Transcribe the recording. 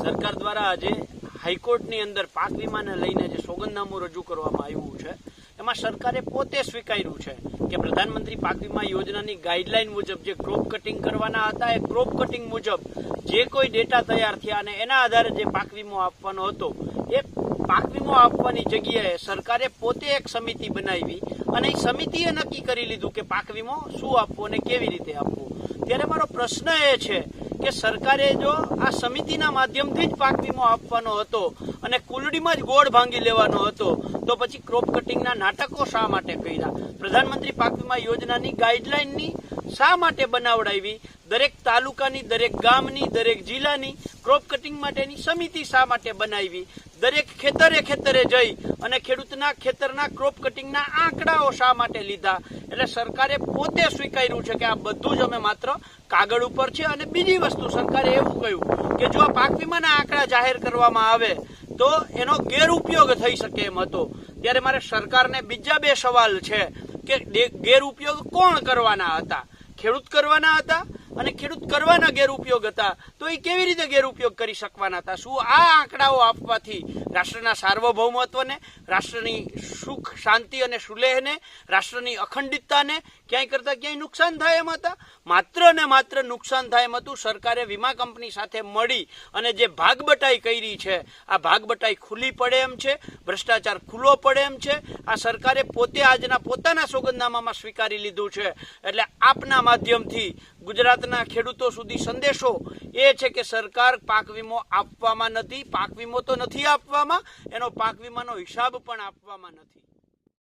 સરકાર દ્વારા આજે હાઈકોર્ટની અંદર પાક વીમાને લઈને જે સોગંદનામું રજૂ કરવામાં આવ્યું છે એમાં સરકારે પોતે સ્વીકાર્યું છે કે પ્રધાનમંત્રી પાક વીમા યોજનાની ગાઈડલાઈન મુજબ જે ક્રોપ કટિંગ કરવાના હતા એ ક્રોપ કટિંગ મુજબ જે કોઈ ડેટા તૈયાર થયા અને એના આધારે જે પાક વીમો આપવાનો હતો એ પાક વીમો આપવાની જગ્યાએ સરકારે પોતે એક સમિતિ બનાવી અને એ સમિતિએ નક્કી કરી લીધું કે પાક વીમો શું આપવો અને કેવી રીતે આપવો। ત્યારે મારો પ્રશ્ન એ છે કે સરકારે જો આ સમિતિના માધ્યમથી જ પાક વીમો આપવાનો હતો અને કુલડીમાં જ ગોળ ભાંગી લેવાનો હતો તો પછી ક્રોપ કટિંગના નાટકો શા માટે કર્યા? પ્રધાનમંત્રી પાક વીમા યોજનાની ગાઈડલાઈનની શા માટે બનાવડાવી? દરેક તાલુકાની, દરેક ગામની, દરેક જિલ્લાની ક્રોપ કટિંગ માટેની સમિતિ શા માટે બનાવી? દરેક ખેતરે જઈ અને ખેડૂતના ખેતરના ક્રોપ કટિંગના આંકડાઓ શા માટે લીધા? એટલે સરકારે પોતે સ્વીકાર્યું છે કે આ બધું જ અમે માત્ર કાગળ ઉપર છે। અને બીજી વસ્તુ સરકારે એવું કહ્યું કે જો આ પાક વીમાના આંકડા જાહેર કરવામાં આવે તો એનો ગેરઉપયોગ થઈ શકે એમ હતો। ત્યારે મારે સરકારને બીજા બે સવાલ છે કે ગેરઉપયોગ કોણ કરવાના હતા? ખેડૂત કરવાના હતા અને ખેડૂત કરવાના ગેરઉપયોગ હતા તો એ કેવી રીતે ગેરઉપયોગ કરી શકવાના હતા? શું આ આંકડાઓ આપવાથી રાષ્ટ્રના સાર્વભૌમત્વને, રાષ્ટ્રની સુખ શાંતિ અને સુલેહને, રાષ્ટ્રની અખંડિતતાને ક્યાંય કરતા ક્યાંય નુકસાન થાય એમ હતા? માત્ર ને માત્ર નુકસાન થાય એમ હતું। સરકારે વીમા કંપની સાથે મળી અને જે ભાગબટાઈ કરી છે આ ભાગબટાઈ ખુલ્લી પડે એમ છે, ભ્રષ્ટાચાર ખુલ્લો પડે એમ છે। આ સરકારે પોતે આજના પોતાના સોગંદનામામાં સ્વીકારી લીધું છે। એટલે આપના માધ્યમથી ગુજરાતના ખેડૂતો સુધી સંદેશો એ છે કે સરકાર પાક વીમો આપવામાં નથી, પાક વીમો તો નથી આપવામાં, એનો પાક વીમાનો હિસાબ પણ આપવામાં નથી।